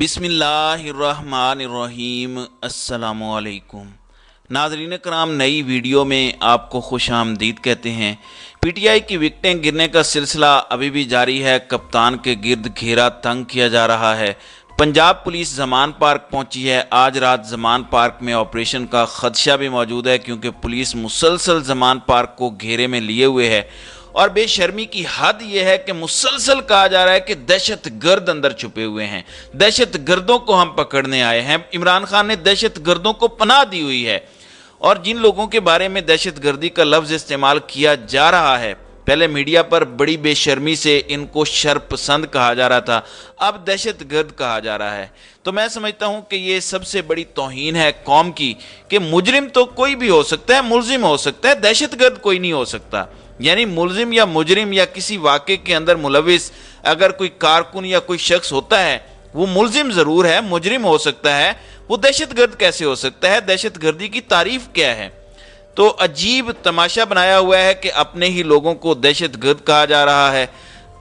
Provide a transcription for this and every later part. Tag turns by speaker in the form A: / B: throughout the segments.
A: بسم اللہ الرحمن الرحیم۔ السلام علیکم ناظرین کرام، نئی ویڈیو میں آپ کو خوش آمدید کہتے ہیں۔ پی ٹی آئی کی وکٹیں گرنے کا سلسلہ ابھی بھی جاری ہے۔ کپتان کے گرد گھیرا تنگ کیا جا رہا ہے۔ پنجاب پولیس زمان پارک پہنچی ہے۔ آج رات زمان پارک میں آپریشن کا خدشہ بھی موجود ہے، کیونکہ پولیس مسلسل زمان پارک کو گھیرے میں لیے ہوئے ہے، اور بے شرمی کی حد یہ ہے کہ مسلسل کہا جا رہا ہے کہ دہشت گرد اندر چھپے ہوئے ہیں، دہشت گردوں کو ہم پکڑنے آئے ہیں۔ عمران خان نے دہشت گردوں کو پناہ دی ہوئی ہے، اور جن لوگوں کے بارے میں دہشت گردی کا لفظ استعمال کیا جا رہا ہے، پہلے میڈیا پر بڑی بے شرمی سے ان کو شر پسند کہا جا رہا تھا، اب دہشت گرد کہا جا رہا ہے۔ تو میں سمجھتا ہوں کہ یہ سب سے بڑی توہین ہے قوم کی، کہ مجرم تو کوئی بھی ہو سکتا ہے، ملزم ہو سکتا ہے، دہشت گرد کوئی نہیں ہو سکتا۔ یعنی ملزم یا مجرم یا کسی واقعے کے اندر ملوث اگر کوئی کارکن یا کوئی شخص ہوتا ہے، وہ ملزم ضرور ہے، مجرم ہو سکتا ہے، وہ دہشت گرد کیسے ہو سکتا ہے؟ دہشت گردی کی تعریف کیا ہے؟ تو عجیب تماشا بنایا ہوا ہے کہ اپنے ہی لوگوں کو دہشت گرد کہا جا رہا ہے۔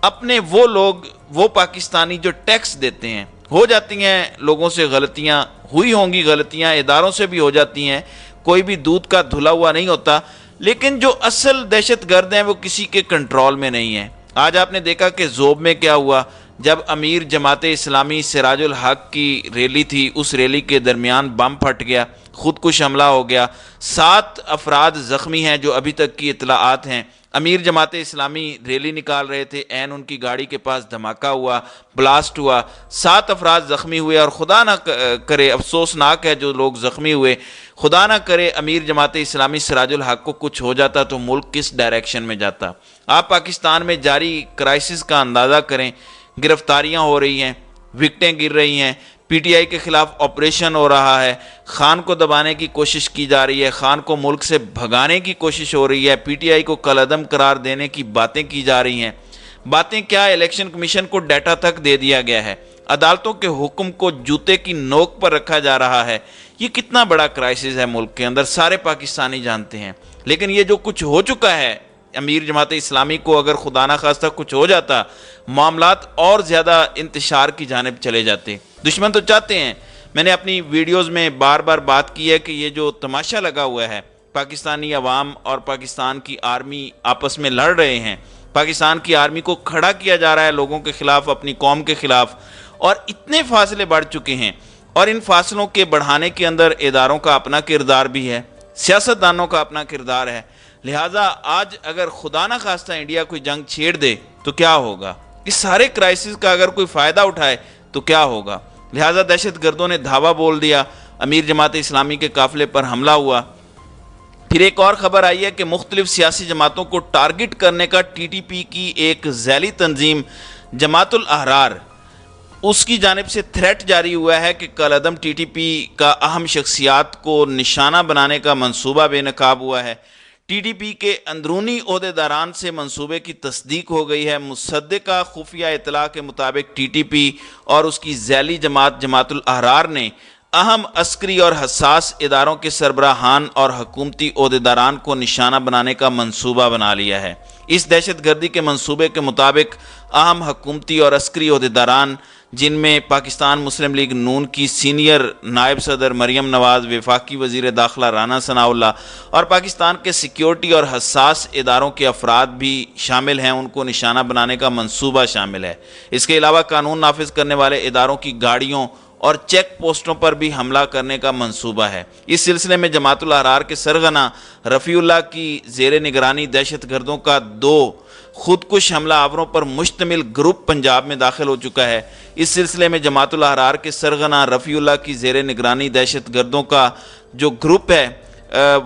A: اپنے وہ لوگ، وہ پاکستانی جو ٹیکس دیتے ہیں، ہو جاتی ہیں لوگوں سے غلطیاں، ہوئی ہوں گی غلطیاں، اداروں سے بھی ہو جاتی ہیں، کوئی بھی دودھ کا دھلا ہوا نہیں ہوتا، لیکن جو اصل دہشت گرد ہیں وہ کسی کے کنٹرول میں نہیں ہیں۔ آج آپ نے دیکھا کہ ذوب میں کیا ہوا، جب امیر جماعت اسلامی سراج الحق کی ریلی تھی، اس ریلی کے درمیان بم پھٹ گیا، خودکش حملہ ہو گیا، 7 افراد زخمی ہیں جو ابھی تک کی اطلاعات ہیں۔ امیر جماعت اسلامی ریلی نکال رہے تھے، عین ان کی گاڑی کے پاس دھماکہ ہوا، بلاسٹ ہوا، 7 افراد زخمی ہوئے، اور خدا نہ کرے، افسوسناک ہے جو لوگ زخمی ہوئے، خدا نہ کرے امیر جماعت اسلامی سراج الحق کو کچھ ہو جاتا تو ملک کس ڈائریکشن میں جاتا۔ آپ پاکستان میں جاری کرائسس کا اندازہ کریں، گرفتاریاں ہو رہی ہیں، وکٹیں گر رہی ہیں، پی ٹی آئی کے خلاف آپریشن ہو رہا ہے، خان کو دبانے کی کوشش کی جا رہی ہے، خان کو ملک سے بھگانے کی کوشش ہو رہی ہے، پی ٹی آئی کو کالعدم قرار دینے کی باتیں کی جا رہی ہیں۔ باتیں کیا، الیکشن کمیشن کو ڈیٹا تک دے دیا گیا ہے، عدالتوں کے حکم کو جوتے کی نوک پر رکھا جا رہا ہے۔ یہ کتنا بڑا کرائسس ہے ملک کے اندر، سارے پاکستانی جانتے ہیں۔ لیکن یہ جو کچھ ہو چکا ہے، امیر جماعت اسلامی کو اگر خدا نہ خواستہ کچھ ہو جاتا، معاملات اور زیادہ انتشار کی جانب چلے جاتے۔ دشمن تو چاہتے ہیں، میں نے اپنی ویڈیوز میں بار بار بات کی ہے کہ یہ جو تماشا لگا ہوا ہے، پاکستانی عوام اور پاکستان کی آرمی آپس میں لڑ رہے ہیں، پاکستان کی آرمی کو کھڑا کیا جا رہا ہے لوگوں کے خلاف، اپنی قوم کے خلاف، اور اتنے فاصلے بڑھ چکے ہیں، اور ان فاصلوں کے بڑھانے کے اندر اداروں کا اپنا کردار بھی ہے، سیاستدانوں کا اپنا کردار ہے۔ لہٰذا آج اگر خدا نہ خواستہ انڈیا کوئی جنگ چھیڑ دے تو کیا ہوگا؟ اس سارے کرائسس کا اگر کوئی فائدہ اٹھائے تو کیا ہوگا؟ لہٰذا دہشت گردوں نے دھاوا بول دیا، امیر جماعت اسلامی کے قافلے پر حملہ ہوا۔ پھر ایک اور خبر آئی ہے کہ مختلف سیاسی جماعتوں کو ٹارگٹ کرنے کا ٹی ٹی پی کی ایک ذیلی تنظیم جماعت الاحرار، اس کی جانب سے تھریٹ جاری ہوا ہے کہ کالعدم ٹی ٹی پی کا اہم شخصیات کو نشانہ بنانے کا منصوبہ بے نقاب ہوا ہے۔ ٹی ٹی پی کے اندرونی عہدیداران سے منصوبے کی تصدیق ہو گئی ہے۔ مصدقہ خفیہ اطلاع کے مطابق ٹی ٹی پی اور اس کی ذیلی جماعت جماعت الاحرار نے اہم عسکری اور حساس اداروں کے سربراہان اور حکومتی عہدیداران کو نشانہ بنانے کا منصوبہ بنا لیا ہے۔ اس دہشت گردی کے منصوبے کے مطابق اہم حکومتی اور عسکری عہدیداران، جن میں پاکستان مسلم لیگ نون کی سینئر نائب صدر مریم نواز، وفاقی وزیر داخلہ رانا ثناءاللہ اور پاکستان کے سیکیورٹی اور حساس اداروں کے افراد بھی شامل ہیں، ان کو نشانہ بنانے کا منصوبہ شامل ہے۔ اس کے علاوہ قانون نافذ کرنے والے اداروں کی گاڑیوں اور چیک پوسٹوں پر بھی حملہ کرنے کا منصوبہ ہے۔ اس سلسلے میں جماعت الاحرار کے سرغنہ رفیع اللہ کی زیر نگرانی دہشت گردوں کا 2 خودکش حملہ آوروں پر مشتمل گروپ پنجاب میں داخل ہو چکا ہے۔ اس سلسلے میں جماعت الاحرار کے سرغنہ رفیع اللہ کی زیر نگرانی دہشت گردوں کا جو گروپ ہے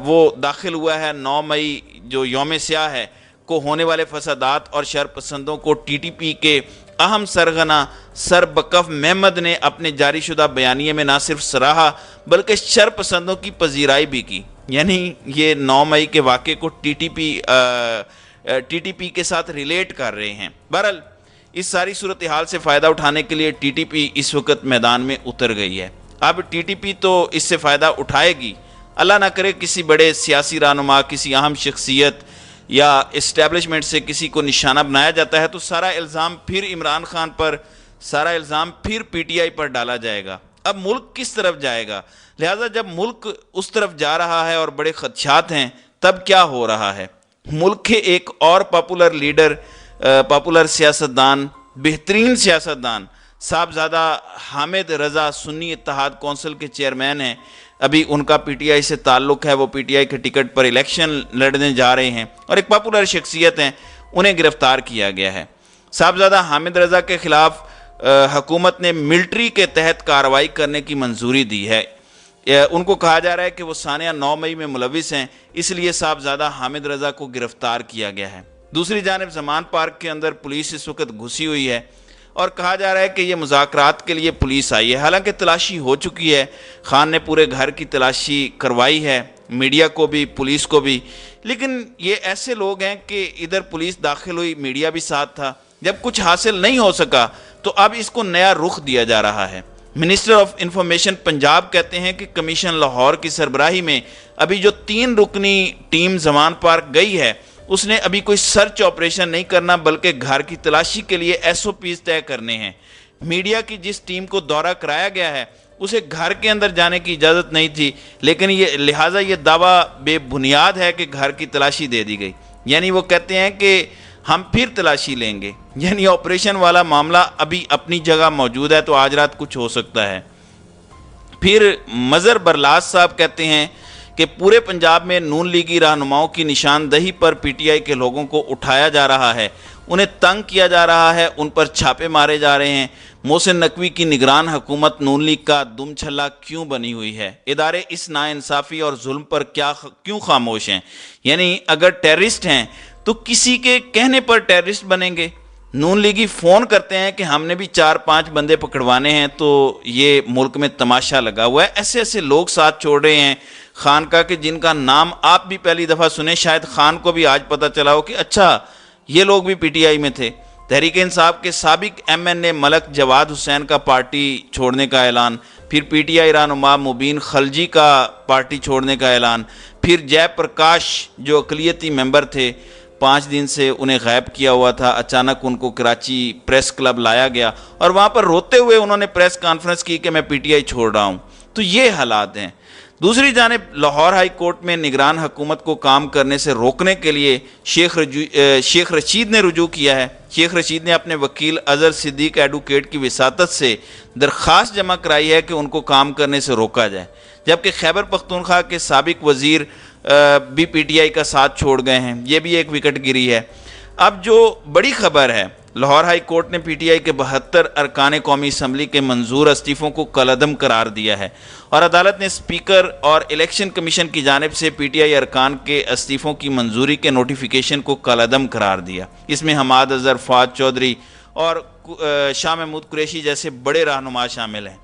A: وہ داخل ہوا ہے۔ 9 مئی جو یوم سیاہ ہے کو ہونے والے فسادات اور شر پسندوں کو ٹی ٹی پی کے اہم سرغنہ سربکف محمد نے اپنے جاری شدہ بیانیے میں نہ صرف سراہا بلکہ شر پسندوں کی پذیرائی بھی کی۔ یعنی یہ 9 مئی کے واقعے کو ٹی ٹی پی کے ساتھ ریلیٹ کر رہے ہیں۔ بہرحال اس ساری صورتحال سے فائدہ اٹھانے کے لیے ٹی ٹی پی اس وقت میدان میں اتر گئی ہے۔ اب ٹی ٹی پی تو اس سے فائدہ اٹھائے گی، اللہ نہ کرے کسی بڑے سیاسی رہنما، کسی اہم شخصیت یا اسٹیبلشمنٹ سے کسی کو نشانہ بنایا جاتا ہے تو سارا الزام پھر عمران خان پر، سارا الزام پھر پی ٹی آئی پر ڈالا جائے گا۔ اب ملک کس طرف جائے گا؟ لہٰذا جب ملک اس طرف جا رہا ہے اور بڑے خدشات ہیں، تب کیا ہو رہا ہے؟ ملک کے ایک اور پاپولر لیڈر، پاپولر سیاستدان، بہترین سیاستدان صاحبزادہ حامد رضا سنی اتحاد کونسل کے چیئرمین ہیں، ابھی ان کا پی ٹی آئی سے تعلق ہے، وہ پی ٹی آئی کے ٹکٹ پر الیکشن لڑنے جا رہے ہیں اور ایک پاپولر شخصیت ہیں، انہیں گرفتار کیا گیا ہے۔ صاحبزادہ حامد رضا کے خلاف حکومت نے ملٹری کے تحت کارروائی کرنے کی منظوری دی ہے۔ ان کو کہا جا رہا ہے کہ وہ سانحہ 9 مئی میں ملوث ہیں، اس لیے صاحبزادہ حامد رضا کو گرفتار کیا گیا ہے۔ دوسری جانب زمان پارک کے اندر پولیس اس وقت گھسی ہوئی ہے اور کہا جا رہا ہے کہ یہ مذاکرات کے لیے پولیس آئی ہے، حالانکہ تلاشی ہو چکی ہے، خان نے پورے گھر کی تلاشی کروائی ہے، میڈیا کو بھی، پولیس کو بھی، لیکن یہ ایسے لوگ ہیں کہ ادھر پولیس داخل ہوئی، میڈیا بھی ساتھ تھا، جب کچھ حاصل نہیں ہو سکا تو اب اس کو نیا رخ دیا جا رہا ہے۔ منسٹر آف انفارمیشن پنجاب کہتے ہیں کہ کمیشن لاہور کی سربراہی میں ابھی جو 3 رکنی ٹیم زمان پارک گئی ہے، اس نے ابھی کوئی سرچ آپریشن نہیں کرنا بلکہ گھر کی تلاشی کے لیے ایس او پیز طے کرنے ہیں۔ میڈیا کی جس ٹیم کو دورہ کرایا گیا ہے اسے گھر کے اندر جانے کی اجازت نہیں تھی، لیکن لہٰذا یہ دعویٰ بے بنیاد ہے کہ گھر کی تلاشی دے دی گئی، یعنی وہ کہتے ہیں کہ ہم پھر تلاشی لیں گے، یعنی آپریشن والا معاملہ ابھی اپنی جگہ موجود ہے، تو آج رات کچھ ہو سکتا ہے۔ پھر مظہر برلاس صاحب کہتے ہیں کہ پورے پنجاب میں نون لیگی رہنماؤں کی نشاندہی پر پی ٹی آئی کے لوگوں کو اٹھایا جا رہا ہے، انہیں تنگ کیا جا رہا ہے، ان پر چھاپے مارے جا رہے ہیں۔ محسن نقوی کی نگران حکومت نون لیگ کا دم چھلا کیوں بنی ہوئی ہے؟ ادارے اس ناانصافی اور ظلم پر کیوں خاموش ہیں؟ یعنی اگر ٹیررسٹ ہیں تو کسی کے کہنے پر ٹیررسٹ بنیں گے؟ نون لیگی فون کرتے ہیں کہ ہم نے بھی 4-5 بندے پکڑوانے ہیں، تو یہ ملک میں تماشا لگا ہوا ہے، ایسے ایسے لوگ ساتھ چھوڑ رہے ہیں خان کا کہ جن کا نام آپ بھی پہلی دفعہ سنیں، شاید خان کو بھی آج پتہ چلا ہو کہ اچھا یہ لوگ بھی پی ٹی آئی میں تھے۔ تحریک انصاف کے سابق ایم این اے ملک جواد حسین کا پارٹی چھوڑنے کا اعلان، پھر پی ٹی آئی رہنما مبین خلجی کا پارٹی چھوڑنے کا اعلان، پھر جے پرکاش جو اقلیتی ممبر تھے 5 دن سے انہیں غائب کیا ہوا تھا، اچانک ان کو کراچی پریس کلب لایا گیا اور وہاں پر روتے ہوئے انہوں نے پریس کانفرنس کی کہ میں پی ٹی آئی چھوڑ رہا ہوں۔ تو یہ حالات ہیں۔ دوسری جانب لاہور ہائی کورٹ میں نگران حکومت کو کام کرنے سے روکنے کے لیے شیخ رشید نے رجوع کیا ہے۔ شیخ رشید نے اپنے وکیل اظہر صدیق ایڈوکیٹ کی وساطت سے درخواست جمع کرائی ہے کہ ان کو کام کرنے سے روکا جائے، جبکہ خیبر پختونخوا کے سابق وزیر بھی پی ٹی آئی کا ساتھ چھوڑ گئے ہیں، یہ بھی ایک وکٹ گری ہے۔ اب جو بڑی خبر ہے، لاہور ہائی کورٹ نے پی ٹی آئی کے 72 ارکان قومی اسمبلی کے منظور استعفوں کو کالعدم قرار دیا ہے اور عدالت نے اسپیکر اور الیکشن کمیشن کی جانب سے پی ٹی آئی ارکان کے استعفوں کی منظوری کے نوٹیفیکیشن کو کالعدم قرار دیا۔ اس میں حماد اظہر، فواد چودھری اور شاہ محمود قریشی جیسے بڑے رہنما شامل ہیں۔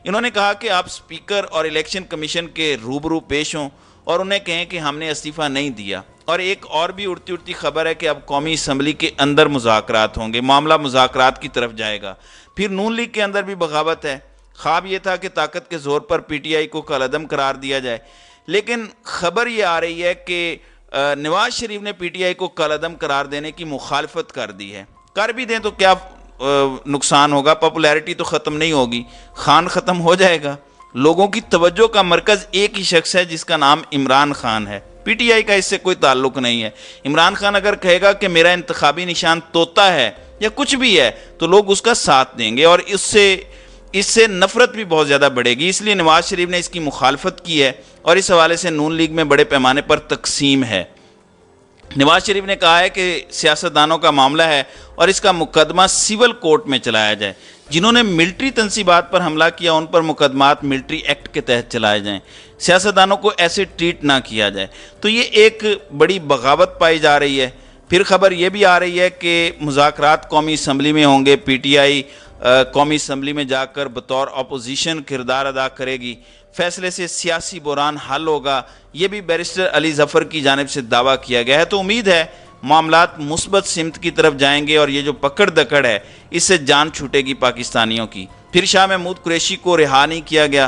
A: انہوں نے کہا کہ آپ اسپیکر اور الیکشن کمیشن کے روبرو پیش ہوں اور انہیں کہیں کہ ہم نے استعفیٰ نہیں دیا۔ اور ایک اور بھی اڑتی خبر ہے کہ اب قومی اسمبلی کے اندر مذاکرات ہوں گے، معاملہ مذاکرات کی طرف جائے گا۔ پھر نون لیگ کے اندر بھی بغاوت ہے۔ خواب یہ تھا کہ طاقت کے زور پر پی ٹی آئی کو کالعدم قرار دیا جائے، لیکن خبر یہ آ رہی ہے کہ نواز شریف نے پی ٹی آئی کو کالعدم قرار دینے کی مخالفت کر دی ہے۔ کر بھی دیں تو کیا نقصان ہوگا؟ پاپولیرٹی تو ختم نہیں ہوگی، خان ختم ہو جائے گا۔ لوگوں کی توجہ کا مرکز ایک ہی شخص ہے جس کا نام عمران خان ہے، پی ٹی آئی کا اس سے کوئی تعلق نہیں ہے۔ عمران خان اگر کہے گا کہ میرا انتخابی نشان طوطا ہے یا کچھ بھی ہے تو لوگ اس کا ساتھ دیں گے اور اس سے نفرت بھی بہت زیادہ بڑھے گی، اس لیے نواز شریف نے اس کی مخالفت کی ہے اور اس حوالے سے نون لیگ میں بڑے پیمانے پر تقسیم ہے۔ نواز شریف نے کہا ہے کہ سیاستدانوں کا معاملہ ہے اور اس کا مقدمہ سول کورٹ میں چلایا جائے، جنہوں نے ملٹری تنصیبات پر حملہ کیا ان پر مقدمات ملٹری ایکٹ کے تحت چلائے جائیں، سیاستدانوں کو ایسے ٹریٹ نہ کیا جائے۔ تو یہ ایک بڑی بغاوت پائی جا رہی ہے۔ پھر خبر یہ بھی آ رہی ہے کہ مذاکرات قومی اسمبلی میں ہوں گے، پی ٹی آئی قومی اسمبلی میں جا کر بطور اپوزیشن کردار ادا کرے گی، فیصلے سے سیاسی بحران حل ہوگا، یہ بھی بیرسٹر علی ظفر کی جانب سے دعویٰ کیا گیا ہے۔ تو امید ہے معاملات مثبت سمت کی طرف جائیں گے اور یہ جو پکڑ دکڑ ہے اس سے جان چھوٹے گی پاکستانیوں کی۔ پھر شاہ محمود قریشی کو رہا نہیں کیا گیا۔